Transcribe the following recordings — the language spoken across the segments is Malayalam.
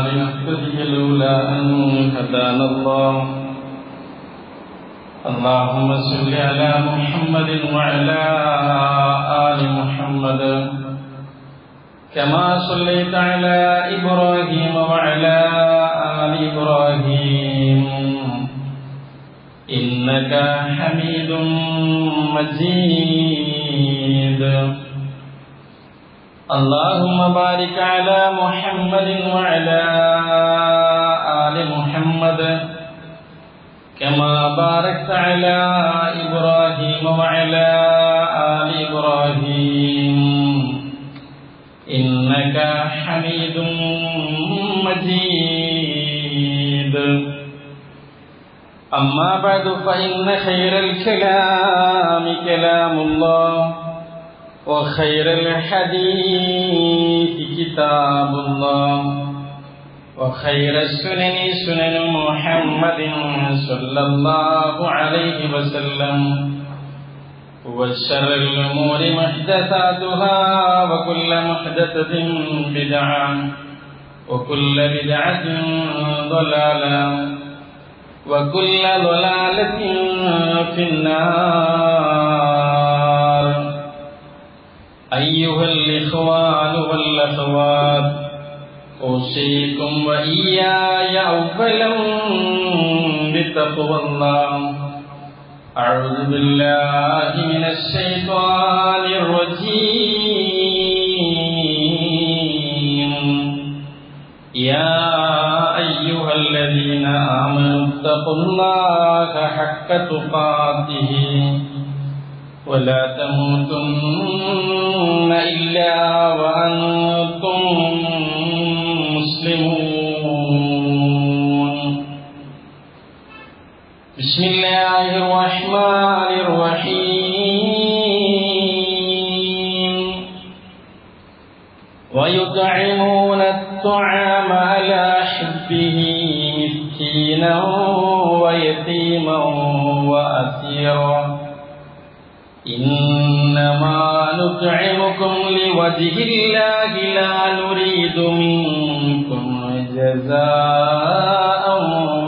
لنهتدي لولا أن هدانا الله. اللهم صل على محمد وعلى آل محمد كما صليت على إبراهيم وعلى آل إبراهيم إنك حميد مجيد. اللهم بارك على محمد وعلى آل محمد كما باركت على إبراهيم وعلى آل إبراهيم إنك حميد مجيد. أما بعد فإن خير الكلام كلام الله وخير الحديث كتاب الله وخير السنن سنن محمد صلى الله عليه وسلم وشر الأمور محدثاتها وكل محدثة بدعة وكل بدعة ضلالة وكل ضلالة في النار. أيها الإخوان والأخوات، أوصيكم وإياي أولا بتقوى الله. أعوذ بالله من الشيطان الرجيم. يا أيها الذين آمنوا اتقوا الله حق تقاته ولا تموتن إلا وأنتم مسلمون. بسم الله الرحمن الرحيم. ويطعمون الطعام على حبه مسكينا ويتيما وأسيرا إنما نطعمكم لوجه الله لا نريد منكم جزاء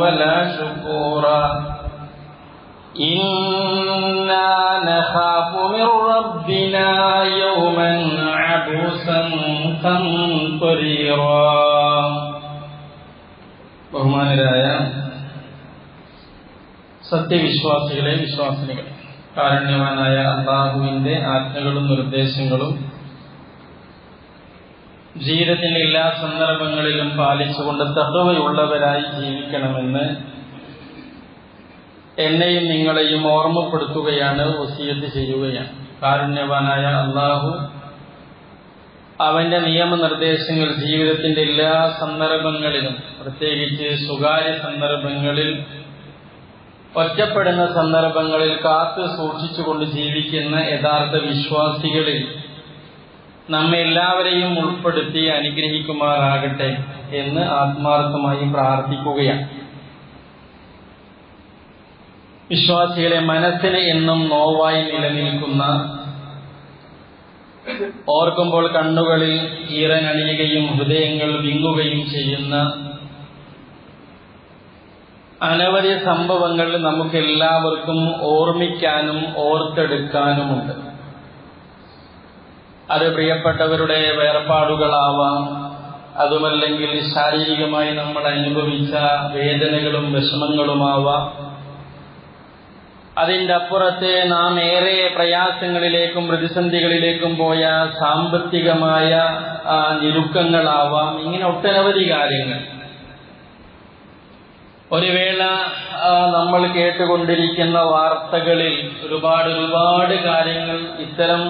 ولا شكورا إنا نخاف من ربنا يوما عبوسا قمطريرا. ബഹുമാനരായ സത്യവിശ്വാസികളെ, വിശ്വാസിനികളെ, കാരുണ്യവാനായ അല്ലാഹുവിന്റെ ആജ്ഞകളും നിർദ്ദേശങ്ങളും ജീവിതത്തിന്റെ എല്ലാ സന്ദർഭങ്ങളിലും പാലിച്ചുകൊണ്ട് തഖ്വയുള്ളവരായി ജീവിക്കണമെന്ന് എന്നെയും നിങ്ങളെയും ഓർമ്മപ്പെടുത്തുകയാണ്, വസിയത്ത് ചെയ്യുകയാണ്. കാരുണ്യവാനായ അല്ലാഹു അവന്റെ നിയമനിർദ്ദേശങ്ങൾ ജീവിതത്തിന്റെ എല്ലാ സന്ദർഭങ്ങളിലും, പ്രത്യേകിച്ച് സ്വകാര്യ സന്ദർഭങ്ങളിൽ, ഒറ്റപ്പെടുന്ന സന്ദർഭങ്ങളിൽ കാത്തു സൂക്ഷിച്ചുകൊണ്ട് ജീവിക്കുന്ന യഥാർത്ഥ വിശ്വാസികളിൽ നമ്മെ എല്ലാവരെയും ഉൾപ്പെടുത്തി അനുഗ്രഹിക്കുമാറാകട്ടെ എന്ന് ആത്മാർത്ഥമായി പ്രാർത്ഥിക്കുകയാണ്. വിശ്വാസികളെ, മനസ്സിന് എന്നും നോവായി നിലനിൽക്കുന്ന, ഓർക്കുമ്പോൾ കണ്ണുകളിൽ ഈറനണിയുകയും ഹൃദയങ്ങൾ വിങ്ങുകയും ചെയ്യുന്ന അനവധി സംഭവങ്ങൾ നമുക്കെല്ലാവർക്കും ഓർമ്മിക്കാനും ഓർത്തെടുക്കാനുമുണ്ട്. അത് പ്രിയപ്പെട്ടവരുടെ വേർപാടുകളാവാം, അതുമല്ലെങ്കിൽ ശാരീരികമായി നമ്മൾ അനുഭവിച്ച വേദനകളും വിഷമങ്ങളുമാവാം. അതിൻ്റെ അപ്പുറത്തെ നാം ഏറെ പ്രയാസങ്ങളിലേക്കും പ്രതിസന്ധികളിലേക്കും പോയ സാമ്പത്തികമായ ഞെരുക്കങ്ങളാവാം. ഇങ്ങനെ ഒട്ടനവധി കാര്യങ്ങൾ. ഒരു വേള നമ്മൾ കേട്ടുകൊണ്ടിരിക്കുന്ന വാർത്തകളിൽ ഒരുപാട് കാര്യങ്ങൾ, ഇത്തരം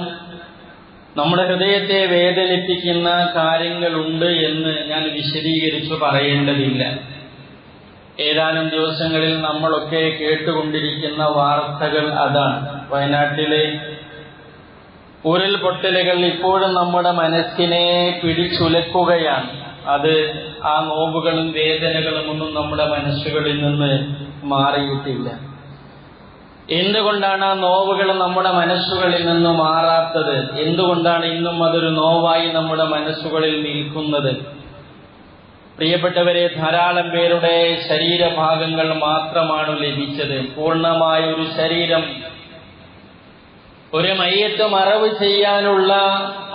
നമ്മുടെ ഹൃദയത്തെ വേദനിപ്പിക്കുന്ന കാര്യങ്ങളുണ്ട് എന്ന് ഞാൻ വിശദീകരിച്ചു പറയേണ്ടതില്ല. ഏതാനും ദിവസങ്ങളിൽ നമ്മളൊക്കെ കേട്ടുകൊണ്ടിരിക്കുന്ന വാർത്തകൾ അതാണ്. വയനാട്ടിലെ ഉരുൾപൊട്ടലുകൾ ഇപ്പോഴും നമ്മുടെ മനസ്സിനെ പിടിച്ചുലക്കുകയാണ്. അത് ആ നോവുകളും വേദനകളും ഒന്നും നമ്മുടെ മനസ്സുകളിൽ നിന്ന് മാറിയിട്ടില്ല. എന്തുകൊണ്ടാണ് ആ നോവുകൾ നമ്മുടെ മനസ്സുകളിൽ നിന്ന് മാറാത്തത്? എന്തുകൊണ്ടാണ് ഇന്നും അതൊരു നോവായി നമ്മുടെ മനസ്സുകളിൽ നിൽക്കുന്നത്? പ്രിയപ്പെട്ടവരെ, ധാരാളം പേരുടെ ശരീരഭാഗങ്ങൾ മാത്രമാണ് ലഭിച്ചത്. പൂർണ്ണമായ ഒരു ശരീരം, ഒരു മയ്യത്ത് മറവ് ചെയ്യാനുള്ള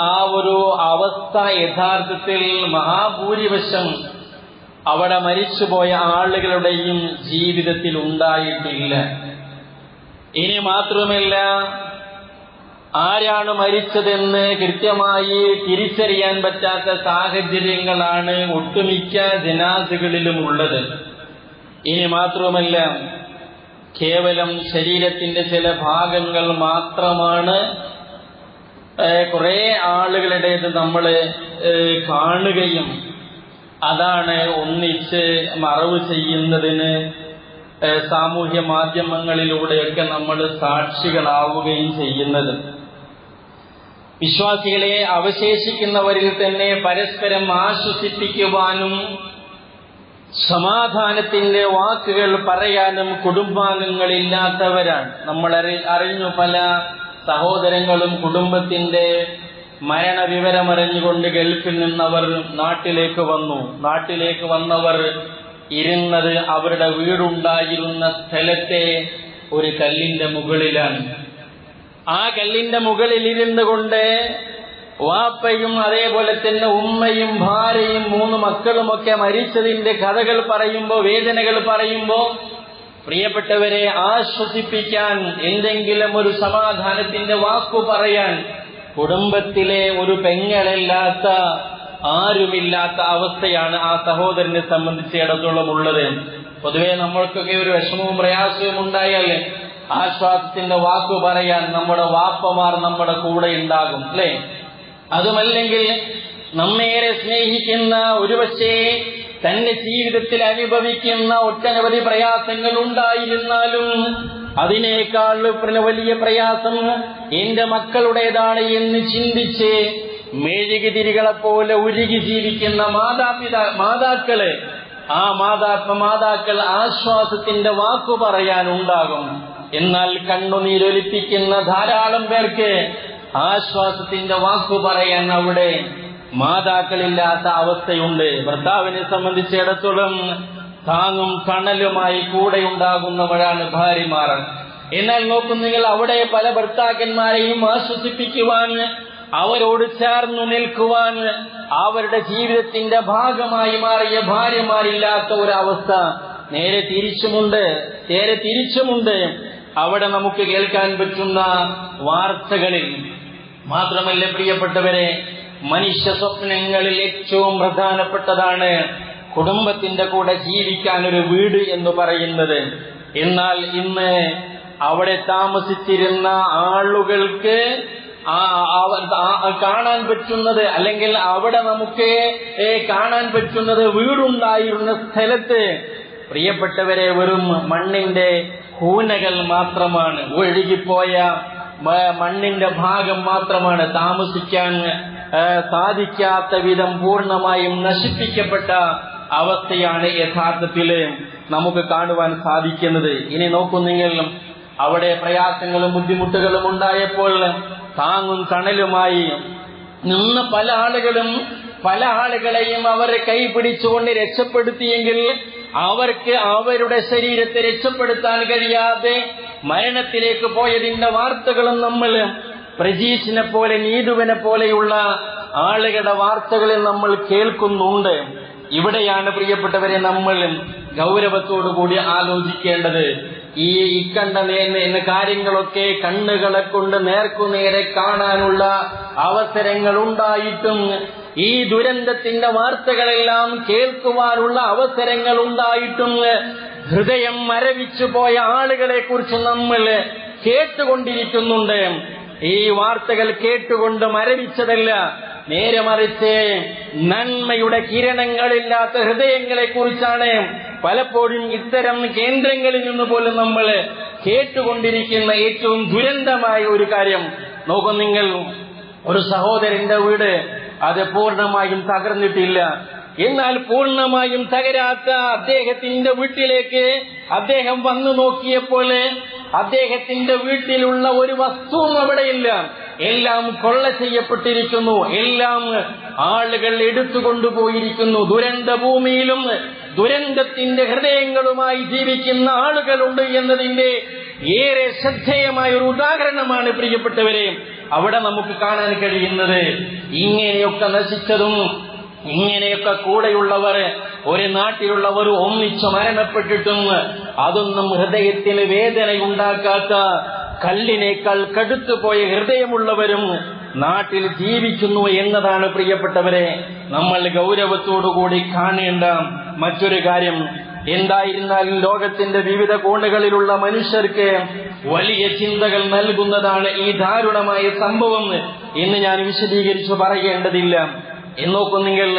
ആ ഒരു അവസ്ഥ യഥാർത്ഥത്തിൽ മഹാഭൂരിപക്ഷം അവിടെ മരിച്ചുപോയ ആളുകളുടെയും ജീവിതത്തിൽ ഉണ്ടായിട്ടില്ല. ഇനി മാത്രമല്ല, ആരാണ് മരിച്ചതെന്ന് കൃത്യമായി തിരിച്ചറിയാൻ പറ്റാത്ത സാഹചര്യങ്ങളാണ് ഒട്ടുമിക്ക ജനാസകളിലും ഉള്ളത്. ഇനി മാത്രമല്ല, കേവലം ശരീരത്തിന്റെ ചില ഭാഗങ്ങൾ മാത്രമാണ് കുറെ ആളുകളുടേത് നമ്മൾ കാണുകയും അതാണ് ഒന്നിച്ച് മറവ് ചെയ്യുന്നതിന് സാമൂഹ്യ മാധ്യമങ്ങളിലൂടെയൊക്കെ നമ്മൾ സാക്ഷികളാവുകയും ചെയ്യുന്നത്. വിശ്വാസികളെ അവശേഷിക്കുന്നവരിൽ തന്നെ പരസ്പരം ആശ്വസിപ്പിക്കുവാനും സമാധാനത്തിന്റെ വാക്കുകൾ പറയാനും കുടുംബാംഗങ്ങളില്ലാത്തവരാണ്. നമ്മൾ അറിഞ്ഞു, പല സഹോദരങ്ങളും കുടുംബത്തിന്റെ മരണവിവരമറിഞ്ഞുകൊണ്ട് ഗൾഫിൽ നിന്നവർ നാട്ടിലേക്ക് വന്നു. നാട്ടിലേക്ക് വന്നവർ ഇരുന്നത് അവരുടെ വീടുണ്ടായിരുന്ന സ്ഥലത്തെ ഒരു കല്ലിന്റെ മുകളിലാണ്. ആ കല്ലിന്റെ മുകളിൽ ഇരുന്നു കൊണ്ട് വാപ്പയും അതേപോലെ തന്നെ ഉമ്മയും ഭാര്യയും 3 മക്കളുമൊക്കെ മരിച്ചതിന്റെ കഥകൾ പറയുമ്പോ, വേദനകൾ പറയുമ്പോ, പ്രിയപ്പെട്ടവരെ ആശ്വസിപ്പിക്കാൻ, എന്തെങ്കിലും ഒരു സമാധാനത്തിന്റെ വാക്കു പറയാൻ കുടുംബത്തിലെ ഒരു പെങ്ങളല്ലാത്ത ആരുമില്ലാത്ത അവസ്ഥയാണ് ആ സഹോദരനെ സംബന്ധിച്ചിടത്തോളം ഉള്ളത്. പൊതുവെ നമ്മൾക്കൊക്കെ ഒരു വിഷമവും പ്രയാസവും ഉണ്ടായാൽ ആശ്വാസത്തിന്റെ വാക്കു പറയാൻ നമ്മുടെ വാപ്പമാർ നമ്മുടെ കൂടെ ഉണ്ടാകും, അല്ലെ? അതുമല്ലെങ്കിൽ നമ്മേറെ സ്നേഹിക്കുന്ന, ഒരുപക്ഷേ തന്റെ ജീവിതത്തിൽ അനുഭവിക്കുന്ന ഒട്ടനവധി പ്രയാസങ്ങൾ ഉണ്ടായിരുന്നാലും അതിനേക്കാൾ വലിയ പ്രയാസം എന്റെ മക്കളുടേതാണ് എന്ന് ചിന്തിച്ച് മെഴുകുതിരികളെപ്പോലെ ഉരുകി ജീവിക്കുന്ന മാതാക്കള്, ആ മാതാക്കൾ ആശ്വാസത്തിന്റെ വാക്കു പറയാനുണ്ടാകും. എന്നാൽ കണ്ണുനീരൊലിപ്പിക്കുന്ന ധാരാളം പേർക്ക് ആശ്വാസത്തിന്റെ വാക്കു പറയാൻ അവിടെ മാതാക്കളില്ലാത്ത അവസ്ഥയുണ്ട്. ഭർത്താവിനെ സംബന്ധിച്ചിടത്തോളം താങ്ങും തണലുമായി കൂടെ ഉണ്ടാകുന്നവരാണ് ഭാര്യമാർ. എന്നാൽ നോക്കും നിങ്ങൾ, അവിടെ പല ഭർത്താക്കന്മാരെയും ആശ്വസിപ്പിക്കുവാൻ, അവരോട് ചേർന്നു നിൽക്കുവാൻ, അവരുടെ ജീവിതത്തിന്റെ ഭാഗമായി മാറിയ ഭാര്യമാരില്ലാത്ത ഒരവസ്ഥ നേരെ തിരിച്ചുമുണ്ട് അവിടെ നമുക്ക് കേൾക്കാൻ പറ്റുന്ന വാർത്തകളിൽ. മാത്രമല്ല പ്രിയപ്പെട്ടവരെ, മനുഷ്യ സ്വപ്നങ്ങളിൽ ഏറ്റവും പ്രധാനപ്പെട്ടതാണ് കുടുംബത്തിന്റെ കൂടെ ജീവിക്കാൻ ഒരു വീട് എന്ന് പറയുന്നത്. എന്നാൽ ഇന്ന് അവിടെ താമസിച്ചിരുന്ന ആളുകൾക്ക് കാണാൻ പറ്റുന്നത്, അല്ലെങ്കിൽ അവിടെ നമുക്ക് കാണാൻ പറ്റുന്നത്, വീടുണ്ടായിരുന്ന സ്ഥലത്ത് പ്രിയപ്പെട്ടവരെ വെറും മണ്ണിന്റെ കൂനകൾ മാത്രമാണ്, ഒഴുകിപ്പോയ മണ്ണിന്റെ ഭാഗം മാത്രമാണ്. താമസിക്കാൻ സാധിക്കാത്ത വിധം പൂർണ്ണമായും നശിപ്പിക്കപ്പെട്ട അവസ്ഥയാണ് യഥാർത്ഥത്തിൽ നമുക്ക് കാണുവാൻ സാധിക്കുന്നത്. ഇനി നോക്കൂ നിങ്ങൾ, അവിടെ പ്രയാസങ്ങളും ബുദ്ധിമുട്ടുകളും ഉണ്ടായപ്പോൾ താങ്ങും തണലുമായി നിന്ന് പല ആളുകളെയും അവർ കൈപിടിച്ചുകൊണ്ട് രക്ഷപ്പെടുത്തിയെങ്കിൽ അവർക്ക് അവരുടെ ശരീരത്തെ രക്ഷപ്പെടുത്താൻ കഴിയാതെ മരണത്തിലേക്ക് പോയതിന്റെ വാർത്തകളും നമ്മൾ പ്രജീഷിനെ പോലെ, നീതുവിനെ പോലെയുള്ള ആളുകളുടെ വാർത്തകളിൽ നമ്മൾ കേൾക്കുന്നുണ്ട്. ഇവിടെയാണ് പ്രിയപ്പെട്ടവരെ നമ്മൾ ഗൗരവത്തോടുകൂടി ആലോചിക്കേണ്ടത്. ഈ ഇക്കണ്ട എന്ന കാര്യങ്ങളൊക്കെ കണ്ണുകളെ കൊണ്ട് നേർക്കുനേരെ കാണാനുള്ള അവസരങ്ങൾ ഉണ്ടായിട്ടും, ഈ ദുരന്തത്തിന്റെ വാർത്തകളെല്ലാം കേൾക്കുവാനുള്ള അവസരങ്ങൾ ഉണ്ടായിട്ടും ഹൃദയം മരവിച്ചു പോയ ആളുകളെ കുറിച്ച് നമ്മൾ കേട്ടുകൊണ്ടിരിക്കുന്നുണ്ട്. ഈ വാർത്തകൾ കേട്ടുകൊണ്ട് മരവിച്ചതല്ല, നേരെ മറിച്ച് നന്മയുടെ കിരണങ്ങളില്ലാത്ത ഹൃദയങ്ങളെ കുറിച്ചാണ് പലപ്പോഴും ഇത്തരം കേന്ദ്രങ്ങളിൽ നിന്ന് പോലും നമ്മൾ കേട്ടുകൊണ്ടിരിക്കുന്ന ഏറ്റവും ദുരന്തമായ ഒരു കാര്യം. നോക്കൂ നിങ്ങൾ, ഒരു സഹോദരന്റെ വീട് അത് പൂർണ്ണമായും തകർന്നിട്ടില്ല. എന്നാൽ പൂർണ്ണമായും തകരാത്ത അദ്ദേഹത്തിന്റെ വീട്ടിലേക്ക് അദ്ദേഹം വന്നു നോക്കിയപ്പോൾ അദ്ദേഹത്തിന്റെ വീട്ടിലുള്ള ഒരു വസ്തുവും അവിടെയില്ല. എല്ലാം കൊള്ള ചെയ്യപ്പെട്ടിരിക്കുന്നു, എല്ലാം ആളുകൾ എടുത്തുകൊണ്ടുപോയിരിക്കുന്നു. ദുരന്ത ഭൂമിയിലും ദുരന്തത്തിന്റെ ഹൃദയങ്ങളുമായി ജീവിക്കുന്ന ആളുകളുണ്ട് എന്നതിന്റെ ഏറെ ശ്രദ്ധേയമായ ഒരു ഉദാഹരണമാണ് പ്രിയപ്പെട്ടവരെ അവിടെ നമുക്ക് കാണാൻ കഴിയുന്നത്. ഇങ്ങനെയൊക്കെ നശിച്ചതും ഇങ്ങനെയൊക്കെ കൂടെയുള്ളവർ, ഒരു നാട്ടിലുള്ളവർ ഒന്നിച്ചു മരണപ്പെട്ടിട്ടും അതൊന്നും ഹൃദയത്തിന് വേദനയുണ്ടാക്കാത്ത കല്ലിനേക്കാൾ കടുത്തുപോയ ഹൃദയമുള്ളവരും നാട്ടിൽ ജീവിക്കുന്നു എന്നതാണ് പ്രിയപ്പെട്ടവരെ നമ്മൾ ഗൗരവത്തോടുകൂടി കാണേണ്ട മറ്റൊരു കാര്യം. എന്തായിരുന്നാലും ലോകത്തിന്റെ വിവിധ കോണുകളിലുള്ള മനുഷ്യർക്ക് വലിയ ചിന്തകൾ നൽകുന്നതാണ് ഈ ദാരുണമായ സംഭവം എന്ന് ഞാൻ വിശദീകരിച്ചു പറയേണ്ടതില്ല. എന്നോക്കും നിങ്ങൾ,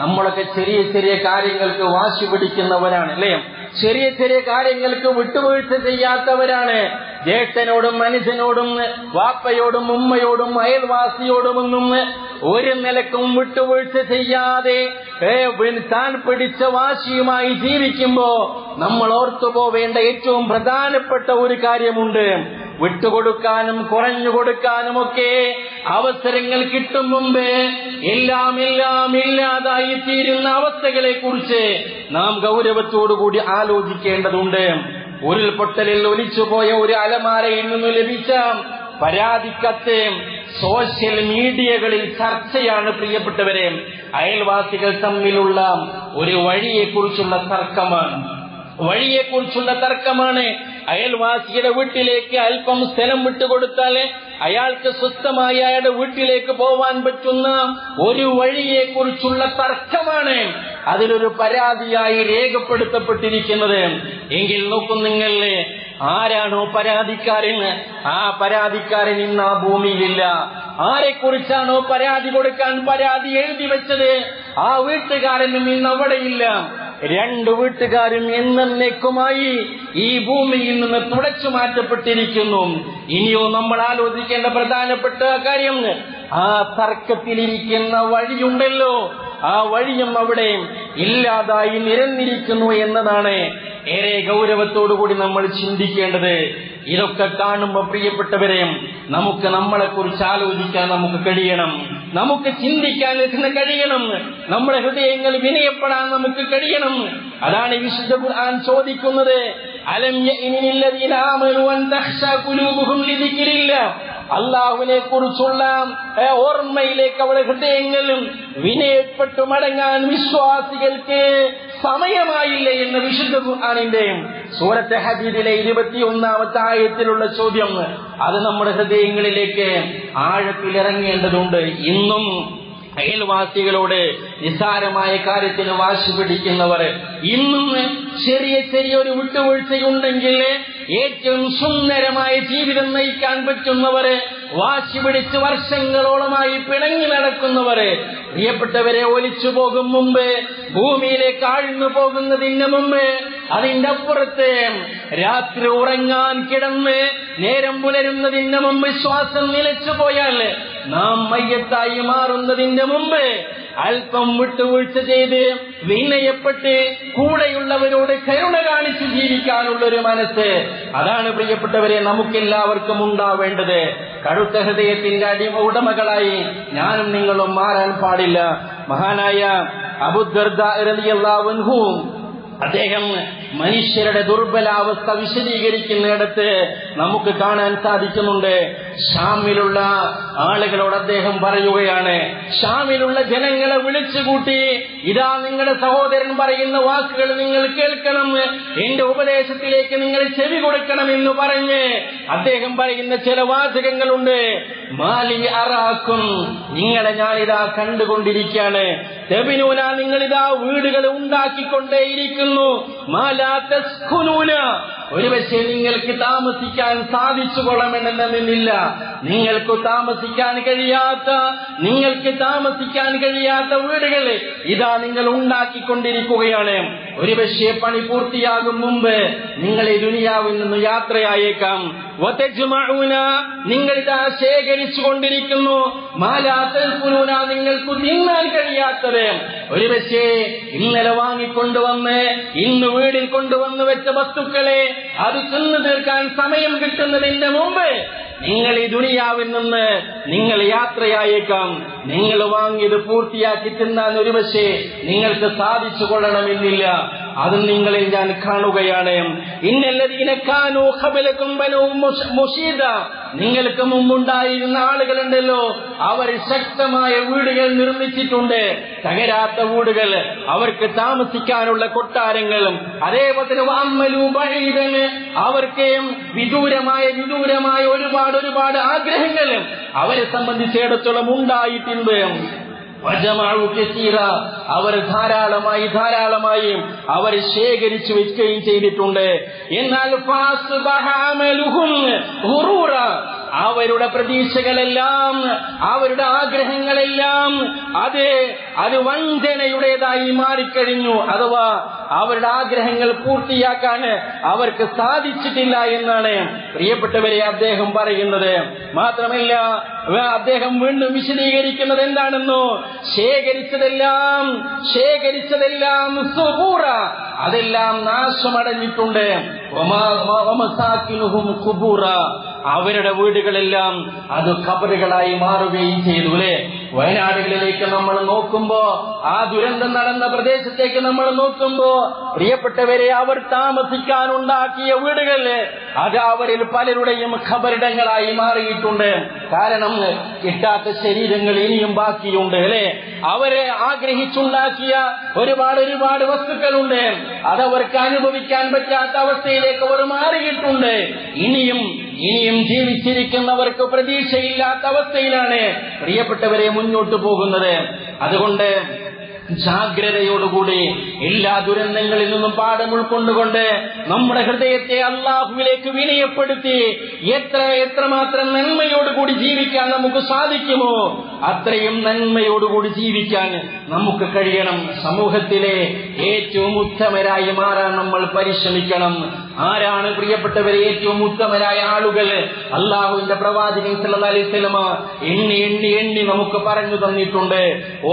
നമ്മളൊക്കെ ചെറിയ ചെറിയ കാര്യങ്ങൾക്ക് വാശി പിടിക്കുന്നവരാണ് അല്ലേ? ചെറിയ ചെറിയ കാര്യങ്ങൾക്ക് വിട്ടുവീഴ്ച ചെയ്യാത്തവരാണ്. ജ്യേഷ്ഠനോടും മനുഷ്യനോടും വാപ്പയോടും ഉമ്മയോടും അയൽവാസിയോടുമൊന്നും ഒരു നിലക്കും വിട്ടുവീഴ്ച ചെയ്യാതെ താൻ പിടിച്ച വാശിയുമായി ജീവിക്കുമ്പോ നമ്മൾ ഓർത്തുപോവേണ്ട ഏറ്റവും പ്രധാനപ്പെട്ട ഒരു കാര്യമുണ്ട്. വിട്ടുകൊടുക്കാനും കുറഞ്ഞു കൊടുക്കാനുമൊക്കെ അവസരങ്ങൾ കിട്ടും മുമ്പ് എല്ലാം ഇല്ലാതായി തീരുന്ന അവസ്ഥകളെ കുറിച്ച് നാം ഗൗരവത്തോടുകൂടി ആലോചിക്കേണ്ടതുണ്ട്. ഉരുൾപൊട്ടലിൽ ഒലിച്ചുപോയ ഒരു അലമാരയിൽ നിന്ന് ലഭിച്ച പരാതിക്കത്ത് സോഷ്യൽ മീഡിയകളിൽ ചർച്ചയാണ് പ്രിയപ്പെട്ടവരെ. അയൽവാസികൾ തമ്മിലുള്ള ഒരു വഴിയെക്കുറിച്ചുള്ള തർക്കമാണ്. അയൽവാസിയുടെ വീട്ടിലേക്ക് അല്പം സ്ഥലം വിട്ടുകൊടുത്താൽ അയാൾക്ക് സ്വസ്ഥമായി അയാളുടെ വീട്ടിലേക്ക് പോവാൻ പറ്റുന്ന ഒരു വഴിയെക്കുറിച്ചുള്ള തർക്കമാണ് അതിലൊരു പരാതിയായി രേഖപ്പെടുത്തപ്പെട്ടിരിക്കുന്നത്. എങ്കിൽ നോക്കും നിങ്ങൾ, ആരാണോ പരാതിക്കാരൻ, ആ പരാതിക്കാരൻ ഇന്ന് ആ ഭൂമിയിലില്ല. ആരെക്കുറിച്ചാണോ പരാതി കൊടുക്കാൻ പരാതി എഴുതി വെച്ചത്, ആ വീട്ടുകാരനും ഇന്ന് അവിടെയില്ല. രണ്ടു വീട്ടുകാരും എന്നേക്കുമായി ഈ ഭൂമിയിൽ നിന്ന് തുടച്ചു മാറ്റപ്പെട്ടിരിക്കുന്നു. ഇനിയോ നമ്മൾ ആലോചിക്കേണ്ട പ്രധാനപ്പെട്ട കാര്യം, ആ തർക്കത്തിലിരിക്കുന്ന വഴിയുണ്ടല്ലോ, ആ വഴിയും അവിടെ ഇല്ലാതായി നിരന്നിരിക്കുന്നു എന്നതാണ് ഏറെ ഗൗരവത്തോടുകൂടി നമ്മൾ ചിന്തിക്കേണ്ടത്. ഇതൊക്കെ കാണുമ്പോൾ പ്രിയപ്പെട്ടവരെ നമുക്ക് നമ്മളെക്കുറിച്ച് ആലോചിക്കാൻ നമുക്ക് കഴിയണം, നമുക്ക് ചിന്തിക്കാൻ കഴിയണം, നമ്മുടെ ഹൃദയങ്ങൾ വിനയപ്പെടാൻ നമുക്ക് കഴിയണം. അതാണ് വിശുദ്ധ ഖുർആൻ ചോദിക്കുന്നത്, അലം യഅനില്ലദീന ആമനു അൻ തഖ്ശാ ഖുലൂബുഹും ലിദിക്രില്ലാഹ്. അല്ലാഹുവിനെ കുറിച്ചുള്ള ഓർമ്മയിലേക്ക് അവരുടെ ഹൃദയങ്ങളും വിനയപ്പെട്ടു മടങ്ങാൻ വിശ്വാസികൾക്ക് സമയമായില്ലേ എന്ന് വിശുദ്ധ ഖുർആനിന്റെ സൂറത്ത് ഹദീദിലെ 21-ാമത്തെ ആയത്തിലുള്ള ചോദ്യം അത് നമ്മുടെ ഹൃദയങ്ങളിലേക്ക് ആഴത്തിലിറങ്ങേണ്ടതുണ്ട്. ഇന്നും അയൽവാസികളോട് നിസ്സാരമായ കാര്യത്തിന് വാശി പിടിക്കുന്നവർ, ഇന്നും ചെറിയൊരു വിട്ടുവീഴ്ചയുണ്ടെങ്കിൽ ഏറ്റവും സുന്ദരമായ ജീവിതം നയിക്കാൻ പറ്റുന്നവര്, വാശി പിടിച്ച് വർഷങ്ങളോളമായി പിണങ്ങി നടക്കുന്നവര്, പ്രിയപ്പെട്ടവരെ ഒലിച്ചു പോകും മുമ്പ്, ഭൂമിയിലേക്ക് ആഴ്ന്നു പോകുന്നതിന് മുമ്പ്, അതിന്റെ അപ്പുറത്ത് രാത്രി ഉറങ്ങാൻ കിടന്ന് നേരം പുലരുന്നതിന് മുമ്പ് ശ്വാസം നിലച്ചു പോയാൽ നാം മയ്യത്തായി മാറുന്നതിന് മുമ്പ് അല്പം വിട്ടുവീഴ്ച ചെയ്ത് വിനയപ്പെട്ട് കൂടെയുള്ളവരോട് കരുണ കാണിച്ച് ജീവിക്കാനുള്ളൊരു മനസ്സ്, അതാണ് പ്രിയപ്പെട്ടവരെ നമുക്കെല്ലാവർക്കും ഉണ്ടാവേണ്ടത്. കടുത്ത ഹൃദയത്തിന്റെ ഉടമകളായി ഞാനും നിങ്ങളും മാറാൻ പാടില്ല. മഹാനായ അബൂദർദാ റളിയല്ലാഹു അൻഹു അദ്ദേഹം മനുഷ്യരുടെ ദുർബലാവസ്ഥ വിശദീകരിക്കുന്നിടത്ത് നമുക്ക് കാണാൻ സാധിക്കുന്നുണ്ട്. ഷാമിലുള്ള ആളുകളോട് അദ്ദേഹം പറയുകയാണ്, ഷാമിലുള്ള ജനങ്ങളെ വിളിച്ചുകൂട്ടി, ഇതാ നിങ്ങളുടെ സഹോദരൻ പറയുന്ന വാക്കുകൾ നിങ്ങൾ കേൾക്കണം, എന്റെ ഉപദേശത്തിലേക്ക് നിങ്ങൾ ചെവി കൊടുക്കണമെന്ന് പറഞ്ഞ് അദ്ദേഹം പറയുന്ന ചില വാചകങ്ങളുണ്ട്. മാലി അറാക്കും, നിങ്ങളെ ഞാനിതാ കണ്ടുകൊണ്ടിരിക്കുകയാണ്. തെബിനൂന, നിങ്ങളിതാ വീടുകൾ ഉണ്ടാക്കിക്കൊണ്ടേയിരിക്കുന്നു. മാലാ തസ്കുനൂന, ഒരുപക്ഷെ നിങ്ങൾക്ക് താമസിക്കാൻ സാധിച്ചു കൊള്ളണമെന്നില്ല. നിങ്ങൾക്ക് താമസിക്കാൻ കഴിയാത്ത വീടുകൾ ഇതാ നിങ്ങൾ ഉണ്ടാക്കിക്കൊണ്ടിരിക്കുകയാണ്. ഒരുപക്ഷെ പണി പൂർത്തിയാകും മുമ്പ് നിങ്ങൾ ഈ ദുനിയാവിൽ നിന്ന് യാത്രയായേക്കാം. വതജ്മഊന, നിങ്ങളിതാ ശേഖരിച്ചു കൊണ്ടിരിക്കുന്നു. മാലാ തസ്കുനൂന, നിങ്ങൾക്ക് തിന്നാൻ കഴിയാത്തത്, ഒരുപക്ഷെ ഇന്നലെ വാങ്ങിക്കൊണ്ടുവന്ന് ഇന്ന് വീടിൽ കൊണ്ടുവന്ന് വെച്ച വസ്തുക്കളെ അത് തിന്നു തീർക്കാൻ സമയം കിട്ടുന്നതിന് മുമ്പ് നിങ്ങൾ ഈ ദുനിയാവിൽ നിന്ന് നിങ്ങൾ യാത്രയായേക്കാം. നിങ്ങൾ വാങ്ങിയത് പൂർത്തിയാക്കി തിന്നാൻ ഒരുപക്ഷെ നിങ്ങൾക്ക് സാധിച്ചു കൊള്ളണമെന്നില്ല. അത് നിങ്ങളിൽ ഞാൻ കാണുകയാണ്. ഇന്നല്ലദീന കാനൂ ഖബലകും ബനൂ മുശീദ, നിങ്ങൾക്ക് മുമ്പുണ്ടായിരുന്ന ആളുകളുണ്ടല്ലോ, അവർ ശക്തമായ വീടുകൾ നിർമ്മിച്ചിട്ടുണ്ട്, തകരാത്ത വീടുകൾ, അവർക്ക് താമസിക്കാനുള്ള കൊട്ടാരങ്ങളും. അതേപോലെ വഅമലൂ ബഈദൻ, അവർക്ക് വിദൂരമായ ഒരുപാട് ആഗ്രഹങ്ങളും അവരെ സംബന്ധിച്ചിടത്തോളം ഉണ്ടായിട്ടുണ്ട്. അവർ ധാരാളമായി അവർ ശേഖരിച്ചു വെക്കുകയും ചെയ്തിട്ടുണ്ട്. എന്നാൽ അവരുടെ പ്രതീക്ഷകളെല്ലാം, അവരുടെ ആഗ്രഹങ്ങളെല്ലാം അത് വഞ്ചനയുടേതായി മാറിക്കഴിഞ്ഞു. അഥവാ അവരുടെ ആഗ്രഹങ്ങൾ പൂർത്തിയാക്കാൻ അവർക്ക് സാധിച്ചിട്ടില്ല എന്നാണ് പ്രിയപ്പെട്ടവരെ അദ്ദേഹം പറയുന്നത്. മാത്രമല്ല അദ്ദേഹം വീണ്ടും വിശദീകരിക്കുന്നത് എന്താണെന്നോ, ശേഖരിച്ചതെല്ലാം സുബൂറ, അതെല്ലാം നാശമടഞ്ഞിട്ടുണ്ട്. അവരുടെ വീടുകളെല്ലാം അത് ഖബറുകളായി മാറുകയും ചെയ്തു. അല്ലെ, വയനാടുകളിലേക്ക് നമ്മൾ നോക്കുമ്പോ, ആ ദുരന്തം നടന്ന പ്രദേശത്തേക്ക് നമ്മൾ നോക്കുമ്പോ പ്രിയപ്പെട്ടവരെ, അവർ താമസിക്കാനുണ്ടാക്കിയ വീടുകളില് അത് അവരിൽ പലരുടെയും ഖബറിടങ്ങളായി മാറിയിട്ടുണ്ട്. കാരണം കിട്ടാത്ത ശരീരങ്ങൾ ഇനിയും ബാക്കിയുണ്ട്. അല്ലെ, അവരെ ആഗ്രഹിച്ചുണ്ടാക്കിയ ഒരുപാട് വസ്തുക്കളുണ്ട്, അതവർക്ക് അനുഭവിക്കാൻ പറ്റാത്ത അവസ്ഥയിലേക്ക് അവർ മാറിയിട്ടുണ്ട്. ഇനിയും ജീവിച്ചിരിക്കുന്നവർക്ക് പ്രതീക്ഷയില്ലാത്ത അവസ്ഥയിലാണ് പ്രിയപ്പെട്ടവരെ മുന്നോട്ട് പോകുന്നത്. അതുകൊണ്ട് ജാഗ്രതയോടുകൂടി എല്ലാ ദുരന്തങ്ങളിൽ നിന്നും പാഠം ഉൾക്കൊണ്ടുകൊണ്ട് നമ്മുടെ ഹൃദയത്തെ അല്ലാഹുവിലേക്ക് വിനയപ്പെടുത്തി എത്രമാത്രം നന്മയോടുകൂടി ജീവിക്കാൻ നമുക്ക് സാധിക്കുമോ അത്രയും നന്മയോടുകൂടി ജീവിക്കാൻ നമുക്ക് കഴിയണം. സമൂഹത്തിലെ ഏറ്റവും ഉത്തമരായി മാറാൻ നമ്മൾ പരിശ്രമിക്കണം. ആരാണ് പ്രിയപ്പെട്ടവരെ ഏറ്റവും ഉത്തമരായ ആളുകൾ? അല്ലാഹുവിന്റെ പ്രവാചകൻ സല്ലല്ലാഹു അലൈഹി വസല്ലം എണ്ണി നമുക്ക് പറഞ്ഞു തന്നിട്ടുണ്ട്.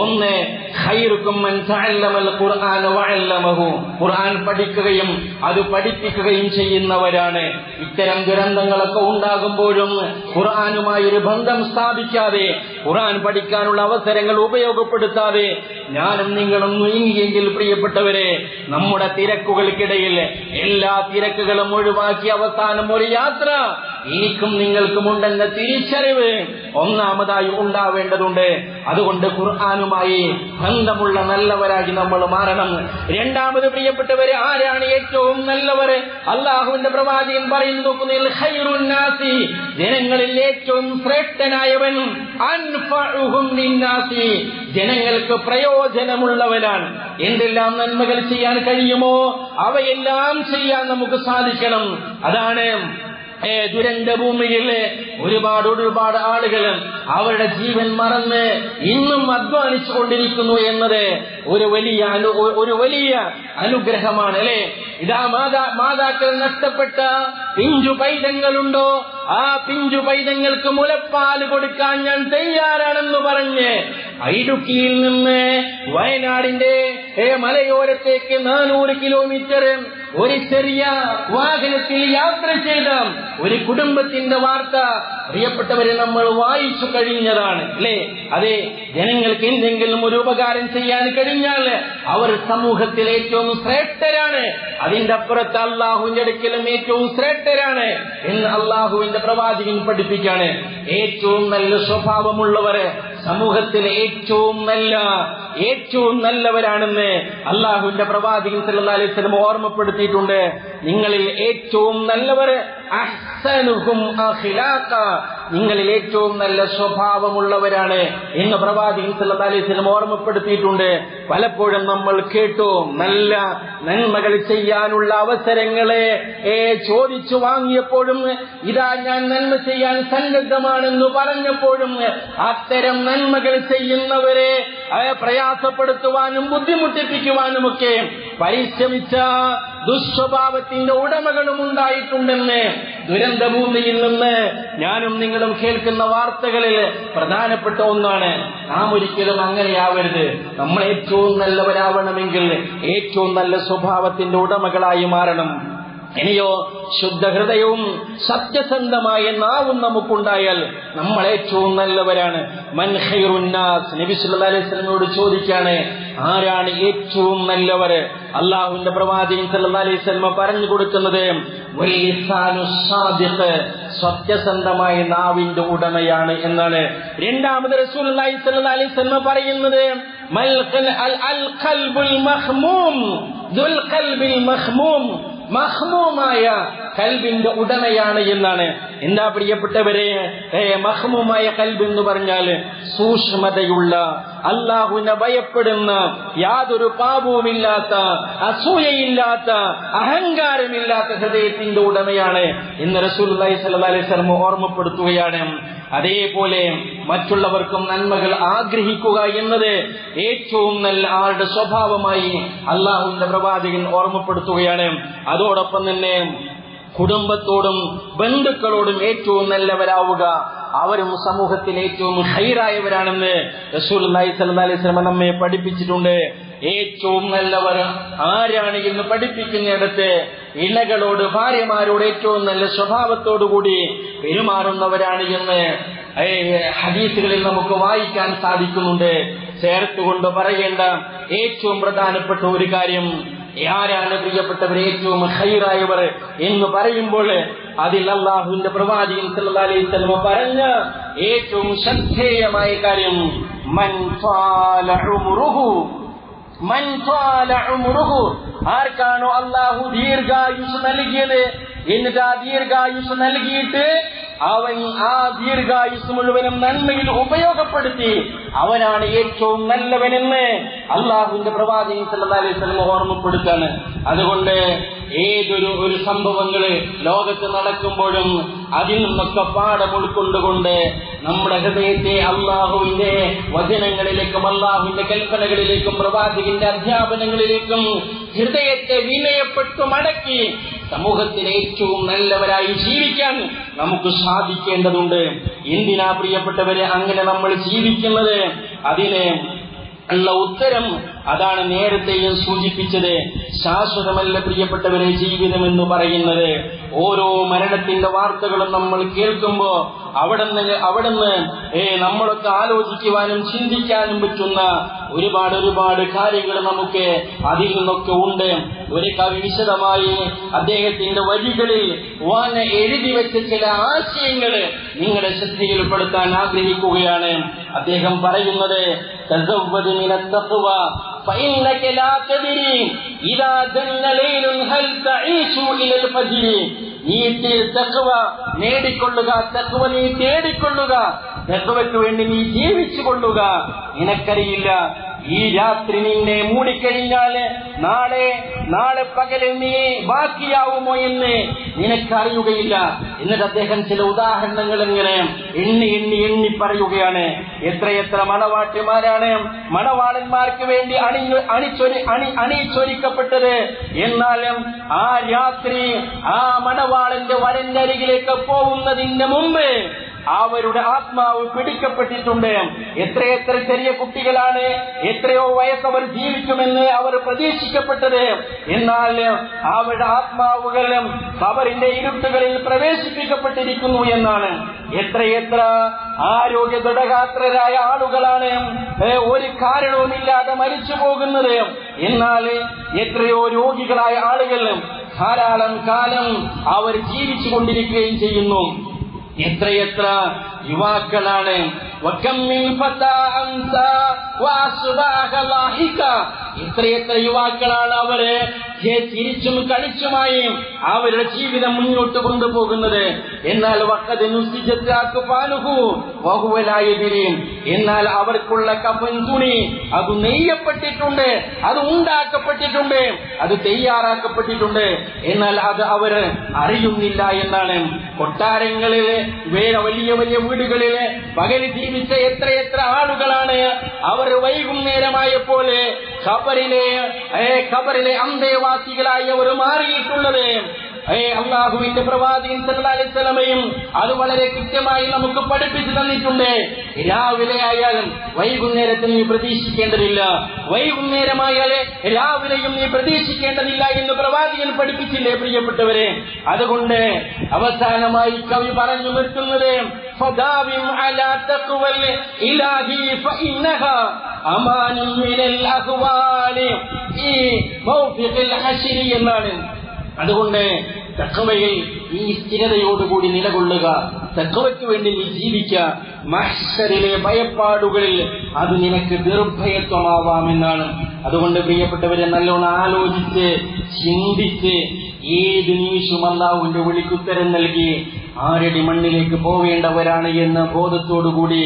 ഒന്ന്, ഖൈറുക്കും മൻ തഅല്ലമൽ ഖുർആന വഅല്ലമഹു, ഖുർആൻ പഠിക്കുകയും അത് പഠിപ്പിക്കുകയും ചെയ്യുന്നവരാണ്. ഇത്തരം ദുരന്തങ്ങളൊക്കെ ഉണ്ടാകുമ്പോഴും ഖുർആനുമായി ഒരു ബന്ധം സ്ഥാപിക്കാതെ, ഖുർആൻ പഠിക്കാനുള്ള അവസരങ്ങൾ ഉപയോഗപ്പെടുത്താതെ ഞാനും നിങ്ങളും നീങ്ങിയെങ്കിൽ പ്രിയപ്പെട്ടവരെ, നമ്മുടെ തിരക്കുകൾക്കിടയിൽ എല്ലാ തിരക്കുകളും ഒഴിവാക്കി അവസാനം ഒരു യാത്ര എനിക്കും നിങ്ങൾക്കും ഉണ്ടെന്ന തിരിച്ചറിവ് ഒന്നാമതായി ഉണ്ടാവേണ്ടതുണ്ട്. അതുകൊണ്ട് ഖുർആനുമായി ബന്ധമുള്ള നല്ലവരായി നമ്മൾ മാറണം. രണ്ടാമത് പ്രിയപ്പെട്ടവരെ, ആരാണ് ഏറ്റവും നല്ലവർ? അല്ലാഹുവിന്റെ പ്രവാചകൻ പറയുന്നത്, ഖൈറുൻ നാസി, ജനങ്ങളിൽ ഏറ്റവും ശ്രേഷ്ഠനായവൻ അൻഫഉഹും ലിന്നാസി, ജനങ്ങൾക്ക് പ്രയോജനമുള്ളവനാണ്. എന്തെല്ലാം നന്മകൾ ചെയ്യാൻ കഴിയുമോ അവയെല്ലാം ചെയ്യാൻ നമുക്ക് സാധിക്കണം. അതാണ് ദുരന്ത ഭൂമിയിലെ ഒരുപാട് ആളുകൾ അവരുടെ ജീവൻ മറന്ന് ഇന്നും അധ്വാനിച്ചു കൊണ്ടിരിക്കുന്നു എന്നത് ഒരു വലിയ അനുഗ്രഹമാണ്. അല്ലെ, ഇതാ മാതാക്കൾ നഷ്ടപ്പെട്ട പിഞ്ചു പൈതങ്ങളുണ്ടോ, ആ പിഞ്ചു പൈതങ്ങൾക്ക് മുലപ്പാൽ കൊടുക്കാൻ ഞാൻ തയ്യാറാണെന്ന് പറഞ്ഞ് ഇടുക്കിയിൽ നിന്ന് വയനാടിന്റെ മലയോരത്തേക്ക് 400 കിലോമീറ്റർ ഒരു ചെറിയ വാഹനത്തിൽ യാത്ര ചെയ്ത ഒരു കുടുംബത്തിന്റെ വാർത്ത പ്രിയപ്പെട്ടവരെ നമ്മൾ വായിച്ചു കഴിഞ്ഞതാണ്. അല്ലേ, അതെ, ജനങ്ങൾക്ക് എന്തെങ്കിലും ഒരു ഉപകാരം ചെയ്യാൻ കഴിഞ്ഞാൽ അവർ സമൂഹത്തിൽ ഏറ്റവും ശ്രേഷ്ഠരാണ്. അതിന്റെ അപ്പുറത്ത് അള്ളാഹുവിന്റെ അടുക്കലും ഏറ്റവും ശ്രേഷ്ഠരാണ് എന്ന് അള്ളാഹുവിന്റെ പ്രവാചകൻ പഠിപ്പിക്കാണ്. ഏറ്റവും നല്ല സ്വഭാവമുള്ളവർ സമൂഹത്തിലെ ഏറ്റവും നല്ലവരാണെന്ന് അള്ളാഹുവിന്റെ പ്രവാചകൻ സല്ലല്ലാഹു അലൈഹി വസല്ലം ഓർമ്മപ്പെടുത്തിയിട്ടുണ്ട്. നിങ്ങളിൽ ഏറ്റവും നല്ലവർ അഹ്സനുഹും അഖ്ലാഖ, നിങ്ങളിൽ ഏറ്റവും നല്ല സ്വഭാവമുള്ളവരാണ് എന്ന് പ്രവാചകൻ സല്ലല്ലാഹു അലൈഹി വസല്ലം ഓർമ്മപ്പെടുത്തിയിട്ടുണ്ട്. പലപ്പോഴും നമ്മൾ കേട്ടു, നല്ല നന്മകൾ ചെയ്യാനുള്ള അവസരങ്ങളെ ചോദിച്ചു വാങ്ങിയപ്പോഴും, ഇതാ ഞാൻ നന്മ ചെയ്യാൻ സന്നദ്ധമാണെന്ന് പറഞ്ഞപ്പോഴും അത്തരം നന്മകൾ ചെയ്യുന്നവരെ പ്രയാസപ്പെടുത്തുവാനും ബുദ്ധിമുട്ടിപ്പിക്കുവാനുമൊക്കെ പരിശ്രമിച്ച ദുസ്വഭാവത്തിന്റെ ഉടമകളും ഉണ്ടായിട്ടുണ്ടെന്ന് ദുരന്തഭൂമിയിൽ നിന്ന് ഞാനും നിങ്ങളും കേൾക്കുന്ന വാർത്തകളിൽ പ്രധാനപ്പെട്ട ഒന്നാണ്. നാം ഒരിക്കലും അങ്ങനെയാവരുത്. നമ്മൾ ഏറ്റവും നല്ലവരാവണമെങ്കിൽ ഏറ്റവും നല്ല സ്വഭാവത്തിന്റെ ഉടമകളായി മാറണം. ഇനിയോ ശുദ്ധഹൃദയവും സത്യസന്ധമായ നാവും നമുക്കുണ്ടായാൽ നമ്മൾ ഏറ്റവും നല്ലവരാണ്. മൻ ഖൈറുന്നാസ്, നബി സല്ലല്ലാഹു അലൈഹി വസല്ലമയോട് ചോദിക്കാണ്, ആരാണ് ഏറ്റവും നല്ലവർ? അള്ളാഹുവിന്റെ പ്രവാചകൻ സല്ലല്ലാഹു അലൈഹി വസല്ലമ പറഞ്ഞു കൊടുക്കുന്നത് വലിസാനു സാദിഖ്, സത്യസന്ധമായ നാവിന്റെ ഉടമയാണ് എന്നാണ്. രണ്ടാമത് റസൂലുള്ളാഹി സ്വല്ലല്ലാഹു അലൈഹി വസല്ലം പറയുന്നത് അൽ ഖൽബുൽ മഖ്മൂം, ദുൽ ഖൽബിൽ മഖ്മൂം, മഖ്മൂമായ കൽബിന്റെ ഉടമയാണ് എന്നാണ്. എന്താ പ്രിയപ്പെട്ടവരെ, മഖ്മൂമായ കൽബ് എന്ന് പറഞ്ഞാൽ സൂക്ഷ്മതയുള്ള, അല്ലാഹുവിനെ ഭയപ്പെടുന്ന, യാതൊരു പാപവുമില്ലാത്ത, അസൂയയില്ലാത്ത, അഹങ്കാരമില്ലാത്ത ഹൃദയത്തിന്റെ ഉടമയാണ് എന്ന് റസൂലുള്ളാഹി സ്വല്ലല്ലാഹു അലൈഹി വസല്ലം ഓർമ്മപ്പെടുത്തുകയാണ്. അതേപോലെ മറ്റുള്ളവർക്കും നന്മകൾ ആഗ്രഹിക്കുക എന്നത് ഏറ്റവും നല്ല ആളുടെ സ്വഭാവമായി അള്ളാഹുവിന്റെ പ്രവാചകൻ ഓർമ്മപ്പെടുത്തുകയാണ്. അതോടൊപ്പം തന്നെ കുടുംബത്തോടും ബന്ധുക്കളോടും ഏറ്റവും നല്ലവരാവുക, അവരും സമൂഹത്തിൽ ഏറ്റവും ഖൈറായവരാണെന്ന് റസൂലുള്ളാഹി സ്വല്ലല്ലാഹു അലൈഹി വസല്ലം നമ്മെ പഠിപ്പിച്ചിട്ടുണ്ട്. ഏറ്റവും നല്ലവർ ആരാണ് എന്ന് പഠിപ്പിക്കുന്നിടത്ത് ഇണകളോട്, ഭാര്യമാരോട് ഏറ്റവും നല്ല സ്വഭാവത്തോടുകൂടി പെരുമാറുന്നവരാണ് എന്ന് ഹദീസുകളിൽ നമുക്ക് വായിക്കാൻ സാധിക്കുന്നുണ്ട്. ചേർത്തുകൊണ്ട് പറയേണ്ട ഏറ്റവും പ്രധാനപ്പെട്ട ഒരു കാര്യം, ആരാണ് പ്രിയപ്പെട്ടവർ ഏറ്റവും ഖൈറായവർ എന്ന് പറയുമ്പോൾ അതിൽ അല്ലാഹുവിന്റെ പ്രവാചകൻ സല്ലല്ലാഹു അലൈഹി വസല്ലം പറഞ്ഞ ഏറ്റവും ശ്രദ്ധേയമായ കാര്യം മൻ ത്വാല ഉംറുഹു, മൻ ത്വാല ഉംറുഹു, ആർക്കാണോ അല്ലാഹു ദീർഘായുസ് നൽകിയത്, എന്നിട്ട് ആ ദീർഘായുസ് നൽകിയിട്ട് അവൻ ആ ദീർഘായുസ് മുഴുവനും നന്മയിൽ ഉപയോഗപ്പെടുത്തി അവനാണ് ഏറ്റവും നല്ലവനെന്ന് അള്ളാഹുവിന്റെ പ്രവാചകൻ സല്ലല്ലാഹു അലൈഹി വസല്ലം ഓർമ്മപ്പെടുത്താണ്. അതുകൊണ്ട് ഏതൊരു സംഭവങ്ങള് ലോകത്ത് നടക്കുമ്പോഴും അതിൽ നിന്നൊക്കെ പാഠം ഉൾക്കൊണ്ടുകൊണ്ട് നമ്മുടെ ഹൃദയത്തെ അള്ളാഹുവിന്റെ വചനങ്ങളിലേക്കും അള്ളാഹുവിന്റെ കൽപ്പനകളിലേക്കും പ്രവാചകന്റെ അധ്യാപനങ്ങളിലേക്കും ഹൃദയത്തെ വിനയപ്പെട്ടു മടക്കി സമൂഹത്തിൽ ഏറ്റവും നല്ലവരായി ജീവിക്കാൻ നമുക്ക് സാധിക്കേണ്ടതുണ്ട്. എന്തിനാ പ്രിയപ്പെട്ടവരെ അങ്ങനെ നമ്മൾ ജീവിക്കുന്നത്? അതിന് ഉള്ള ഉത്തരം അതാണ് നേരത്തെയും സൂചിപ്പിച്ചത്. ശാശ്വതമല്ല പ്രിയപ്പെട്ടവരെ ജീവിതം എന്ന് പറയുന്നത്. ഓരോ മരണത്തിന്റെ വാർത്തകളും നമ്മൾ കേൾക്കുമ്പോ അവിടുന്ന് നമ്മളൊക്കെ ആലോചിക്കുവാനും ചിന്തിക്കാനും പറ്റുന്ന ഒരുപാട് കാര്യങ്ങൾ നമുക്ക് അതിൽ നിന്നൊക്കെ ഉണ്ട്. ഒരു കവി വിശദമായി അദ്ദേഹത്തിന്റെ വരികളിൽ എഴുതി വെച്ച ചില ആശയങ്ങൾ നിങ്ങളുടെ ശ്രദ്ധയിൽപ്പെടുത്താൻ ആഗ്രഹിക്കുകയാണ്. അദ്ദേഹം പറയുന്നത് തസവ്വദ് മിനത് തഖ്വ فإنك لا تدري إذا جن ليل هل تعيش إلى الفجر. നീ തഖ്വ നേടിക്കൊള്ളുക, തഖ്വ നീ തേടിക്കൊള്ളുക, തഖ്വയ്ക്ക് വേണ്ടി നീ ജീവിച്ചു കൊള്ളുക. നിനക്കറിയില്ല ഈ രാത്രി നിന്നെ മൂടിക്കഴിഞ്ഞാല് നാളെ പകല് നീ ബാക്കിയാവുമോ എന്ന് നിനക്കറിയുകയില്ല. എന്നിട്ട് അദ്ദേഹം ചില ഉദാഹരണങ്ങൾ ഇങ്ങനെ എണ്ണി പറയുകയാണ്. എത്രയെത്ര മണവാട്ടിമാരാണ് മണവാളന്മാർക്ക് വേണ്ടി അണിച്ചൊരിക്കപ്പെട്ടത്. എന്നാലും ആ രാത്രി ആ മണവാളന്റെ വരന്റെ അരികിലേക്ക് പോകുന്നതിന് മുമ്പ് അവരുടെ ആത്മാവ് പിടിക്കപ്പെട്ടിട്ടുണ്ട്. എത്രയെത്ര ചെറിയ കുട്ടികളാണ്, എത്രയോ വയസ്സവർ ജീവിക്കുമെന്ന് അവർ പ്രതീക്ഷിക്കപ്പെട്ടത്. എന്നാൽ അവരുടെ ആത്മാവുകളും ഖബറിന്റെ ഇരുട്ടുകളിൽ പ്രവേശിപ്പിക്കപ്പെട്ടിരിക്കുന്നു എന്നാണ്. എത്രയെത്ര ആരോഗ്യ ദൃഢഗാത്രരായ ആളുകളാണ് ഒരു കാരണവുമില്ലാതെ മരിച്ചു പോകുന്നത്. എന്നാൽ എത്രയോ രോഗികളായ ആളുകൾ ധാരാളം കാലം അവർ ജീവിച്ചു കൊണ്ടിരിക്കുകയും ചെയ്യുന്നു. എത്രയെത്ര യുവാക്കളാണ് എത്രയെത്ര യുവാക്കളാണ് അവര് ചിരിച്ചും കളിച്ചുമായി അവരുടെ ജീവിതം മുന്നോട്ട് കൊണ്ടുപോകുന്നത്. എന്നാൽ എന്നാൽ അവർക്കുള്ള കഫൻ തുണി അത് നെയ്യപ്പെട്ടിട്ടുണ്ട്, അത് ഉണ്ടാക്കപ്പെട്ടിട്ടുണ്ട്, അത് തയ്യാറാക്കപ്പെട്ടിട്ടുണ്ട്. എന്നാൽ അത് അവർ അറിയുന്നില്ല എന്നാണ്. കൊട്ടാരങ്ങളില് വലിയ വലിയ വീടുകളില് പകല് ജീവിച്ച എത്രയെത്ര ആളുകളാണ് അവർ ഖബറിലെ അന്തേവാസികളായി അവർ മാറിയിട്ടുള്ളത്. അള്ളാഹുവിന്റെ പ്രവാചകൻ സല്ലല്ലാഹു അലൈഹി വസല്ലമയും അത് വളരെ കൃത്യമായി നമുക്ക് പഠിപ്പിച്ചു തന്നിട്ടുണ്ട്. രാവിലെ ആയാലും വൈകുന്നേരത്തിൽ നീ പ്രതീക്ഷിക്കേണ്ടതില്ല, വൈകുന്നേരമായാലേ രാവിലെയും നീ പ്രതീക്ഷിക്കേണ്ടതില്ല എന്ന് പ്രവാചകൻ പഠിപ്പിച്ചില്ലേ പ്രിയപ്പെട്ടവരെ? അതുകൊണ്ട് അവസാനമായി കവി പറഞ്ഞു നിർത്തുന്നത് ഫദാവിം അലാ തഖ്വൽ ഇലാഹി ഫഇന്നഹാ അമാനും മിനൽ അഹ്വാലി ഈ മൗഫിഖിൽ ഹശ്രി എന്നാണ്. അതുകൊണ്ട് തഖ്വയിൽ ഈ സ്ഥിരതയോടുകൂടി നിലകൊള്ളുക, തഖ്വയ്ക്ക് വേണ്ടി നീ ജീവിക്കുക. മഹ്ശറിലെ ഭയപ്പാടുകളിൽ അത് നിനക്ക് നിർഭയത്വമാവാമെന്നാണ്. അതുകൊണ്ട് പ്രിയപ്പെട്ടവരെ, നല്ലോണം ആലോചിച്ച് ചിന്തിച്ച് ഏത് നിമിഷവും അല്ലാഹുവിന്റെ വിളിക്കുത്തരം നൽകി ആരടി മണ്ണിലേക്ക് പോവേണ്ടവരാണ് എന്ന ബോധത്തോടുകൂടി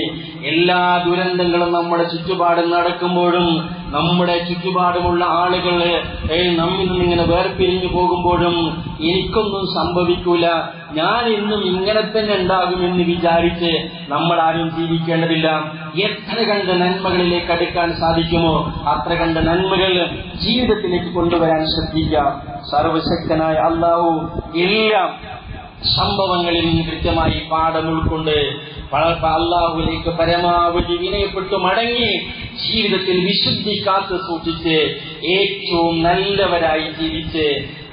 എല്ലാ ദുരന്തങ്ങളും നമ്മുടെ ചുറ്റുപാടും നടക്കുമ്പോഴും നമ്മുടെ ചുറ്റുപാടുമുള്ള ആളുകൾ നമ്മിൽ നിന്നിങ്ങനെ വേർപിരിഞ്ഞു പോകുമ്പോഴും എനിക്കൊന്നും സംഭവിക്കൂല, ഞാൻ ഇന്നും ഇങ്ങനെ തന്നെ ഉണ്ടാകുമെന്ന് വിചാരിച്ച് നമ്മളാരും ജീവിക്കേണ്ടതില്ല. എത്ര കണ്ട് നന്മകളിലേക്ക് അടുക്കാൻ സാധിക്കുമോ അത്ര കണ്ട് നന്മകൾ ജീവിതത്തിലേക്ക് കൊണ്ടുവരാൻ ശ്രദ്ധിക്കാം. സർവശക്തനായ അല്ലാഹു എല്ലാം സംഭവങ്ങളിൽ നിന്ന് കൃത്യമായി പാഠം ഉൾക്കൊണ്ട് അല്ലാഹുവിലേക്ക് പരമാവധി വിനയപ്പെട്ടു മടങ്ങി ജീവിതത്തിൽ വിശുദ്ധി കാത്തു സൂക്ഷിച്ച് ഏറ്റവും നല്ലവരായി ജീവിച്ച്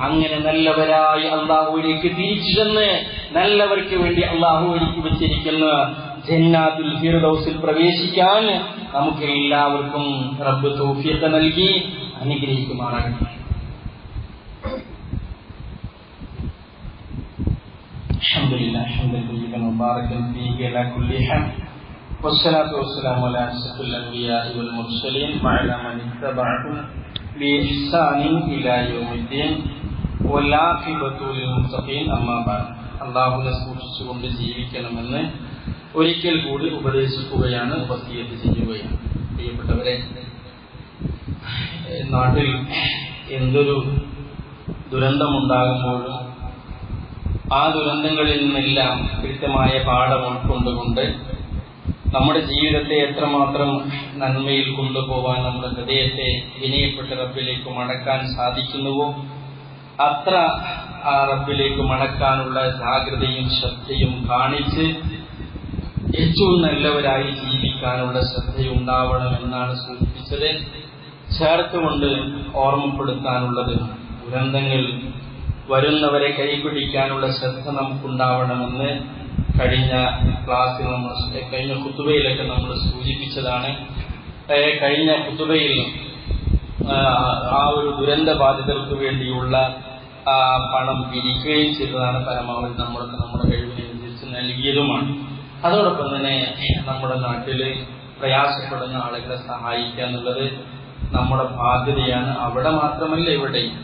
അങ്ങനെ നല്ലവരായി അല്ലാഹുവിലേക്ക് തിരിച്ചു ചെന്ന് നല്ലവർക്ക് വേണ്ടി അല്ലാഹു ഒരുക്കി വെച്ചിരിക്കുന്ന ജന്നാത്തുൽ ഫിർദൗസിൽ പ്രവേശിക്കാൻ നമുക്ക് എല്ലാവർക്കും റബ്ബ് തൗഫീഖ് നൽകി അനുഗ്രഹിക്കുമാറാകട്ടെ. അൽഹംദുലില്ലാഹി ഹംദൻ തയ്യിബൻ മുബാറകൻ ഫീഹി അലാ കുല്ലി ഹാൽ വസ്സലാത്തു വസ്സലാമു അലാ അഷ്റഫിൽ അൻബിയാഇ വൽ മുർസലീൻ വഅലാ മൻ ഇത്തബഅഹും ബിഇഹ്സാനിൻ ഇലാ യൗമിദ്ദീൻ വൽ ആഖിബത്തു ലിൽ മുത്തഖീൻ. അമ്മാ ബഅദ്. അല്ലാഹുവിനെ സൂക്ഷിച്ചുകൊണ്ട് ജീവിക്കണമെന്ന് ഒരിക്കൽ കൂടി ഉപദേശിക്കുകയാണ്, വസിയത്ത് ചെയ്യുകയാണ്. പ്രിയപ്പെട്ടവരെ, നാട്ടിൽ എന്തൊരു ദുരന്തമുണ്ടാകുമ്പോഴും ആ ദുരന്തങ്ങളിൽ നിന്നെല്ലാം കൃത്യമായ പാഠം ഉൾക്കൊണ്ടുകൊണ്ട് നമ്മുടെ ജീവിതത്തെ എത്രമാത്രം നന്മയിൽ കൊണ്ടുപോകാൻ നമ്മുടെ ഹൃദയത്തെ വിനയപ്പെട്ട റബ്ബിലേക്ക് മടക്കാൻ സാധിക്കുന്നുവോ അത്ര ആ റബ്ബിലേക്ക് മടക്കാനുള്ള ജാഗ്രതയും ശ്രദ്ധയും കാണിച്ച് ഏറ്റവും നല്ലവരായി ജീവിക്കാനുള്ള ശ്രദ്ധയുണ്ടാവണമെന്നാണ് സൂചിപ്പിച്ചത്. ചേർത്തുകൊണ്ട് ഓർമ്മപ്പെടുത്താനുള്ളത്, ദുരന്തങ്ങൾ വരുന്നവരെ കൈപിടിക്കാനുള്ള ശ്രദ്ധ നമുക്കുണ്ടാവണമെന്ന് കഴിഞ്ഞ ക്ലാസ്സിൽ കഴിഞ്ഞ ഖുതുബയിലൊക്കെ നമ്മൾ സൂചിപ്പിച്ചതാണ്. കഴിഞ്ഞ ഖുതുബയിൽ ആ ഒരു ദുരന്ത ബാധിതർക്ക് വേണ്ടിയുള്ള പണം പിരിക്കുകയും ചെയ്തതാണ്. പരമാവധി നമ്മളൊക്കെ നമ്മുടെ കഴിവിനനുസരിച്ച് നൽകിയതുമാണ്. അതോടൊപ്പം തന്നെ നമ്മുടെ നാട്ടിൽ പ്രയാസപ്പെടുന്ന ആളുകളെ സഹായിക്കുക എന്നുള്ളത് നമ്മുടെ ബാധ്യതയാണ്. അവിടെ മാത്രമല്ല ഇവിടെയും.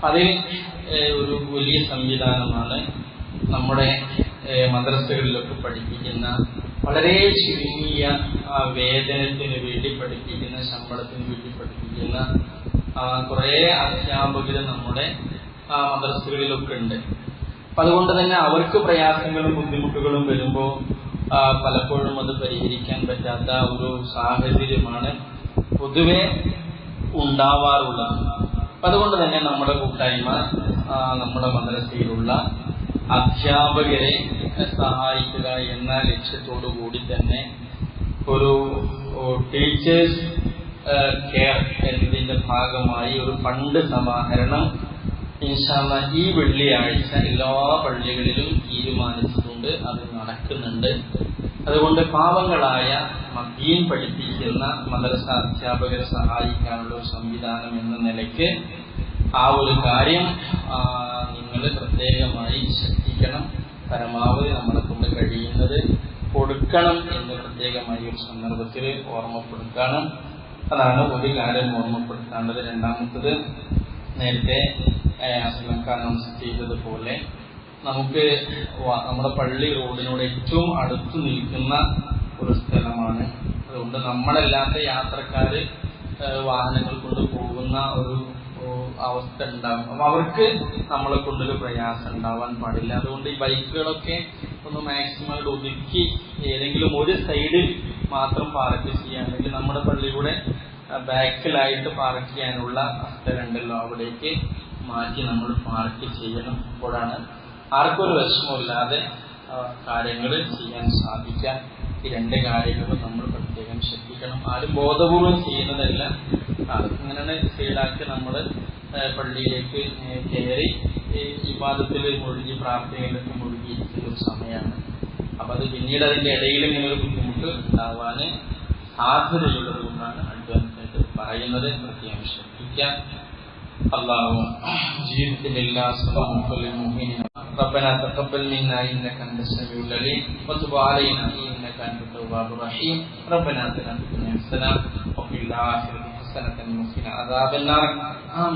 അതിൽ ഒരു വലിയ സംവിധാനമാണ് നമ്മുടെ മദ്രസകളിലൊക്കെ പഠിപ്പിക്കുന്ന വളരെ ചുരുങ്ങിയ വേതനത്തിന് വേണ്ടി പഠിപ്പിക്കുന്ന, ശമ്പളത്തിന് വേണ്ടി പഠിപ്പിക്കുന്ന കുറേ അധ്യാപകർ നമ്മുടെ മദ്രസകളിലൊക്കെ ഉണ്ട്. അപ്പം അതുകൊണ്ട് തന്നെ അവർക്ക് പ്രയാസങ്ങളും ബുദ്ധിമുട്ടുകളും വരുമ്പോൾ പലപ്പോഴും അത് പരിഹരിക്കാൻ പറ്റാത്ത ഒരു സാഹചര്യമാണ് പൊതുവെ ഉണ്ടാവാറുള്ളത്. അപ്പം അതുകൊണ്ട് തന്നെ നമ്മുടെ കൂട്ടായ്മ നമ്മുടെ മദ്രസയിലുള്ള അധ്യാപകരെ സഹായിക്കുക എന്ന ലക്ഷ്യത്തോടു കൂടി തന്നെ ഒരു ടീച്ചേഴ്സ് കെയർ എന്നതിന്റെ ഭാഗമായി ഒരു ഫണ്ട് സമാഹരണം ഇൻഷാ അല്ലാഹ് ഈ വെള്ളിയാഴ്ച എല്ലാ പള്ളികളിലും തീരുമാനിച്ചിട്ടുണ്ട്. അത് നടക്കുന്നുണ്ട്. അതുകൊണ്ട് പാവങ്ങളായ ദീൻ പഠിപ്പിക്കുന്ന മദ്രസ അധ്യാപകരെ സഹായിക്കാനുള്ള ഒരു സംവിധാനം എന്ന നിലയ്ക്ക് ആ ഒരു കാര്യം നിങ്ങൾ പ്രത്യേകമായി ശ്രദ്ധിക്കണം. പരമാവധി നമ്മളെ കൊണ്ട് കഴിയുന്നത് കൊടുക്കണം എന്ന് പ്രത്യേകമായി ഒരു സന്ദർഭത്തിൽ ഓർമ്മപ്പെടുത്തണം. അതാണ് ഒരു കാര്യം ഓർമ്മപ്പെടുത്തേണ്ടത്. രണ്ടാമത്തത്, നേരത്തെ അസ്ലംക അനൗൺസ് ചെയ്തതുപോലെ നമുക്ക് നമ്മുടെ പള്ളി റോഡിനോട് ഏറ്റവും അടുത്ത് നിൽക്കുന്ന ഒരു സ്ഥലമാണ്. അതുകൊണ്ട് നമ്മളല്ലാത്ത യാത്രക്കാര് വാഹനങ്ങൾ കൊണ്ട് പോകുന്ന ഒരു അവസ്ഥ ഉണ്ടാകും. അപ്പൊ അവർക്ക് നമ്മളെ കൊണ്ടൊരു പ്രയാസം ഉണ്ടാവാൻ പാടില്ല. അതുകൊണ്ട് ഈ ബൈക്കുകളൊക്കെ ഒന്ന് മാക്സിമം ഒതുക്കി ഏതെങ്കിലും ഒരു സൈഡിൽ മാത്രം പാർക്ക് ചെയ്യുകയാണെങ്കിൽ നമ്മുടെ പള്ളിയുടെ ബാക്കിലായിട്ട് പാർക്ക് ചെയ്യാനുള്ള സ്ഥലമുണ്ടല്ലോ, അവിടേക്ക് മാറ്റി നമ്മൾ പാർക്ക് ചെയ്യണം. അപ്പോഴാണ് ആർക്കൊരു വിഷമമില്ലാതെ കാര്യങ്ങൾ ചെയ്യാൻ സാധിക്കാം. ഈ രണ്ട് കാര്യങ്ങളും നമ്മൾ പ്രത്യേകം ശ്രദ്ധിക്കണം. ആരും ബോധപൂർവം ചെയ്യുന്നതല്ല. ഇങ്ങനെ സൈഡാക്കി നമ്മൾ പള്ളിയിലേക്ക് കയറി ഇബാദത്തിൽ മുഴുകി പ്രാർത്ഥനയിലൊക്കെ മുഴുകിയിരിക്കുന്ന ഒരു സമയമാണ്. അപ്പൊ അത് പിന്നീട് അതിന്റെ ഇടയിൽ നിങ്ങൾ ബുദ്ധിമുട്ട് ഉണ്ടാവാന് സാധ്യതയുള്ളത് കൊണ്ടാണ് അഡ്വാൻസായിട്ട് പറയുന്നത്. പ്രത്യേകം ശ്രദ്ധിക്കാം. അല്ലാഹു ജീവിതത്തിന്റെ എല്ലാ സമൂഹങ്ങളിലും ربنا تقبل منا انك انت السميع العليم وتب علينا انك انت التواب الرحيم ربنا آتنا في الدنيا حسنة وفي الآخرة حسنة وقنا عذاب النار آمين.